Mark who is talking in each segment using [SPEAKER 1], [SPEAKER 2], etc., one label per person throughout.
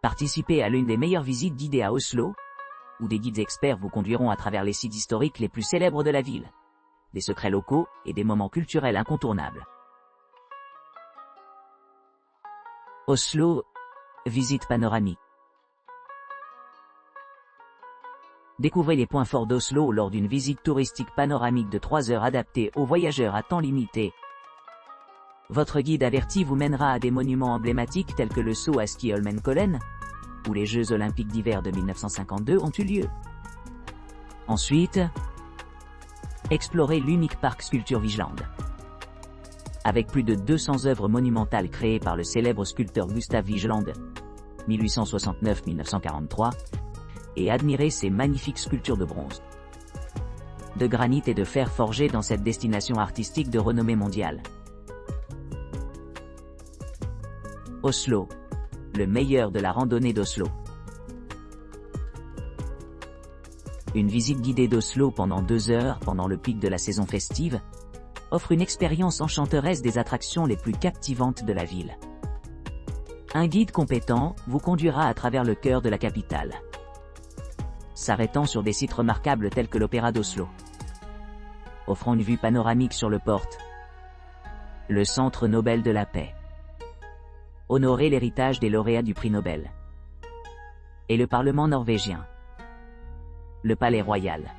[SPEAKER 1] Participez à l'une des meilleures visites guidées à Oslo, où des guides experts vous conduiront à travers les sites historiques les plus célèbres de la ville, des secrets locaux et des moments culturels incontournables. Oslo, visite panoramique. Découvrez les points forts d'Oslo lors d'une visite touristique panoramique de 3 heures adaptée aux voyageurs à temps limité. Votre guide averti vous mènera à des monuments emblématiques tels que le saut à ski Holmenkollen, où les Jeux Olympiques d'hiver de 1952 ont eu lieu. Ensuite, explorez l'unique parc Sculpture Vigeland. Avec plus de 200 œuvres monumentales créées par le célèbre sculpteur Gustav Vigeland, 1869-1943, et admirez ces magnifiques sculptures de bronze, de granit et de fer forgées dans cette destination artistique de renommée mondiale. Oslo, le meilleur de la randonnée d'Oslo. Une visite guidée d'Oslo pendant 2 heures pendant le pic de la saison festive offre une expérience enchanteresse des attractions les plus captivantes de la ville. Un guide compétent vous conduira à travers le cœur de la capitale, s'arrêtant sur des sites remarquables tels que l'Opéra d'Oslo, offrant une vue panoramique sur le port, le Centre Nobel de la paix, honorer l'héritage des lauréats du prix Nobel, et le Parlement norvégien, le Palais Royal,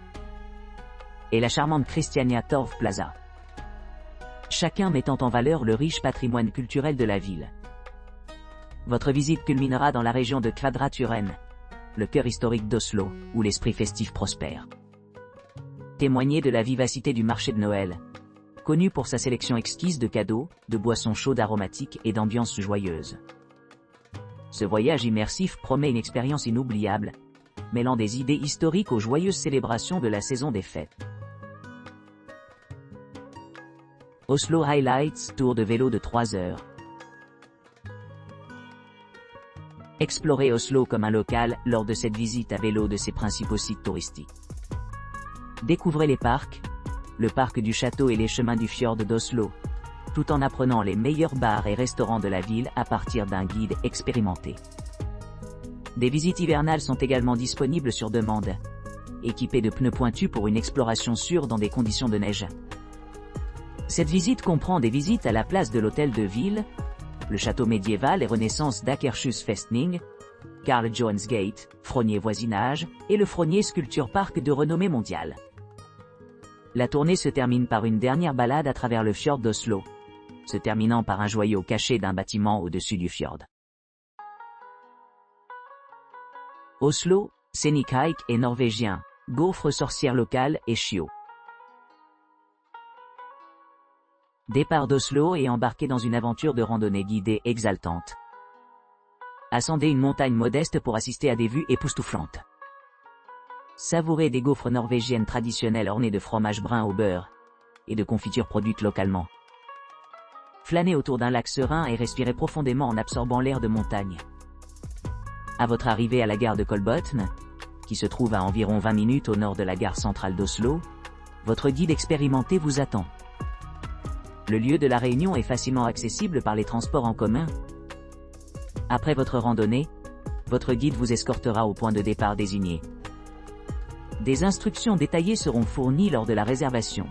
[SPEAKER 1] et la charmante Christiania Torv Plaza, chacun mettant en valeur le riche patrimoine culturel de la ville. Votre visite culminera dans la région de Kvadraturen, le cœur historique d'Oslo, où l'esprit festif prospère. Témoignez de la vivacité du marché de Noël, connu pour sa sélection exquise de cadeaux, de boissons chaudes aromatiques et d'ambiances joyeuses. Ce voyage immersif promet une expérience inoubliable, mêlant des idées historiques aux joyeuses célébrations de la saison des fêtes. Oslo Highlights, tour de vélo de 3 heures. Explorez Oslo comme un local lors de cette visite à vélo de ses principaux sites touristiques. Découvrez les parcs, le parc du château et les chemins du fjord d'Oslo, tout en apprenant les meilleurs bars et restaurants de la ville à partir d'un guide expérimenté. Des visites hivernales sont également disponibles sur demande, équipées de pneus pointus pour une exploration sûre dans des conditions de neige. Cette visite comprend des visites à la place de l'hôtel de ville, le château médiéval et renaissance d'Akershus Festning, Karl Johans Gate, Frogner Voisinage, et le Frogner Sculpture Park de renommée mondiale. La tournée se termine par une dernière balade à travers le fjord d'Oslo, se terminant par un joyau caché d'un bâtiment au-dessus du fjord. Oslo, scénic hike et norvégien, gaufres sorcières locales et chiots. Départ d'Oslo et embarqué dans une aventure de randonnée guidée exaltante. Ascendez une montagne modeste pour assister à des vues époustouflantes. Savourez des gaufres norvégiennes traditionnelles ornées de fromage brun au beurre et de confitures produites localement. Flânez autour d'un lac serein et respirez profondément en absorbant l'air de montagne. À votre arrivée à la gare de Kolbotn, qui se trouve à environ 20 minutes au nord de la gare centrale d'Oslo, votre guide expérimenté vous attend. Le lieu de la réunion est facilement accessible par les transports en commun. Après votre randonnée, votre guide vous escortera au point de départ désigné. Des instructions détaillées seront fournies lors de la réservation.